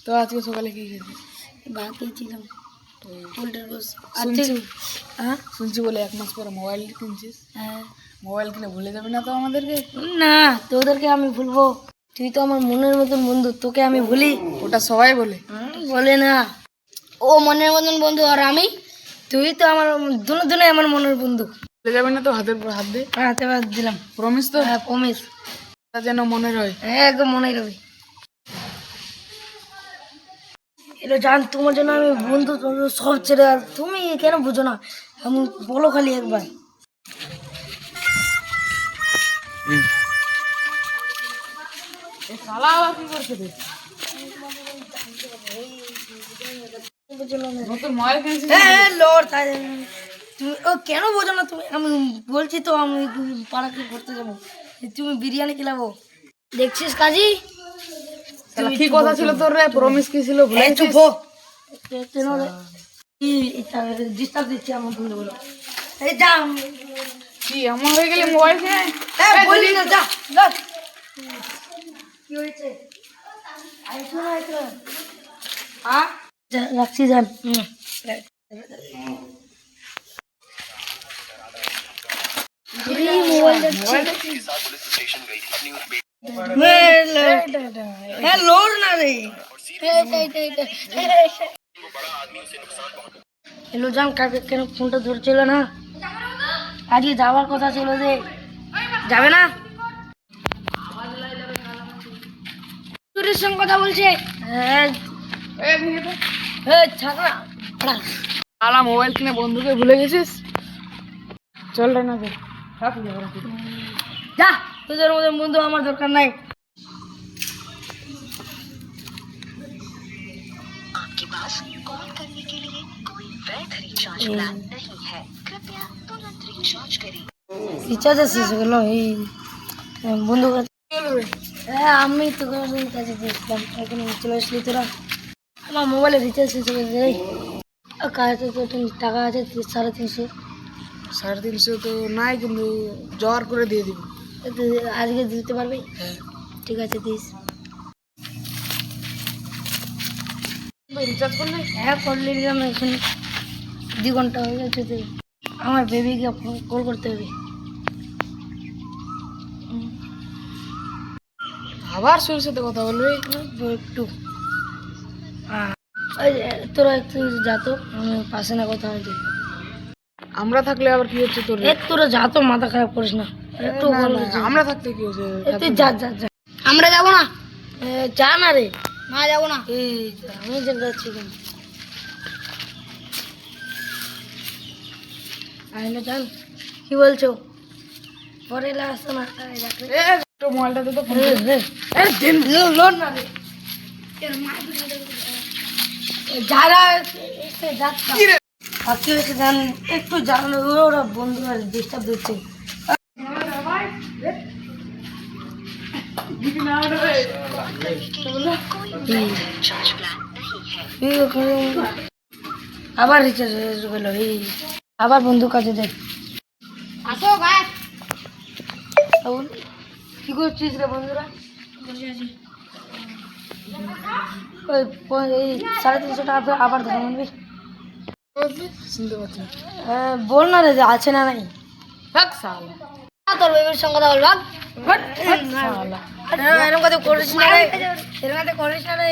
তো আজকে সকালে কি খেয়েছিস? ভাত খেয়েছিলাম, পোল্ট্রির গোস। হ্যাঁ শুনছি বলে 1 মাস পরে মোবাইল কিনছিস। হ্যাঁ, মোবাইল কিনে ভুলে যাবি না তো আমাদেরকে? না তোদেরকে আমি ভুলবো? তুই তো আমার মনের মতন বন্ধু, তোকে আমি ভুলি? ওটা সবাই বলে। বলে না, ও মনের মতন বন্ধু আর আমি, তুই তো আমার দুনে আমার মনের বন্ধু। ভুলে যাবি না তো? হাতের পর হাত দে। হাতে ভাত দিলাম। প্রমিস তো? হ্যাঁ প্রমিস। তা যেন মনে রয়। হ্যাঁ একদম মনে রবি। এটা জান, তোমার জন্য আমি বন্ধু সব ছেড়ে, আর তুমি কেন বুঝো না? আমি বলো খালি একবার। শালা আবার কি করছে রে? নতুন মোবাইল কিনেছিস? হ্যাঁ লড়, তাই তুমি ও কেন বোঝো না? তুমি, আমি বলছি তো আমি পাড়া কি করতে যাবো, তুমি বিরিয়ানি খেলাবো। দেখছিস কাজী, শালা কি কথা ছিল তোর রে? প্রমিস কি ছিল ভুলে গেছিস? চুপ কেন রে? কি ডিস্টার্ব দিচ্ছে আমার বন্ধু বলো? এই যা, কি আমার হয়ে গেলে মোবাইল কিনে? বলি না, যা যা। কি হয়েছে? আইছো না আইছো? হ্যাঁ রাখছি, যান। লোড না রে। হ্যালো জান, কাকে কেন ফোনটা ধরছিল না? আজকে যাওয়ার কথা ছিল যে, যাবে না? তোর সঙ্গে কথা বলছে। হ্যাঁ ছাড় না। শালা মোবাইল কিনে বন্ধুকে ভুলে গেছিস? চল রে না থাক। যা, তোদের মধ্যে বন্ধু আমার দরকার নাই। आपके पास कॉल करने के लिए कोई वैध रिचार्ज प्लान नहीं है, कृपया तुरंत रिचार्ज करें। রিচার্জ শেষ হয়ে গেল এই বন্ধু। হ্যাঁ আমি তো কাছে দিয়েছিলাম, এখন চলে আসলি তোরা। আমার মোবাইলে রিচার্জ শেষ হয়ে গেছে। কাছে তো টাকা আছে 350। 350 তো নাই, কিন্তু জ্বর করে দিয়ে দিবি। আজকে দিতে পারবি? হ্যাঁ ঠিক আছে দিস। রিচার্জ করলে? হ্যাঁ করলে নিলাম, এখন 2 ঘন্টা হয়ে গেছে তো। আমার বেবিকে কল করতে হবে। আবার তোর সাথে কথা বলবি? একটু তোরা একটু যা তো, আমি পাশে না কথা হয়েছে। আমরা থাকলে আবার কি হচ্ছে তোর? তোরা যা তো, মাথা খারাপ করিস না একটু। আমরা থাকতে কি হচ্ছে? তুই যা যা যা, আমরা যাবো না। যা না রে, না যাবো না। এই আমি যাচ্ছি কেন? আইলো জান, কি বলছো? পরে আসতো না। একটু মোবাইলটা দে তো। লোন না রে, যারা কি হয়েছে জান, একটু জানো, ওরা বন্ধুরা ডিস্টার্ব দিচ্ছে। আবার রিচার্জ গেল, এই আবার বন্ধুর কাছে দেখ। আসো ভাই, কি করছিস রে বন্ধুরা? ওই এই 350 টাকা আবার ধরে মানবি? শুনতে পাচ্ছি না। বল না রে, যে আছে না নাই। থাক শালা। তোর বেবির সঙ্গে কথা বল, ভাগ। শালা এরকম কথা করিস না রে, এরকম কথা করিস না রে।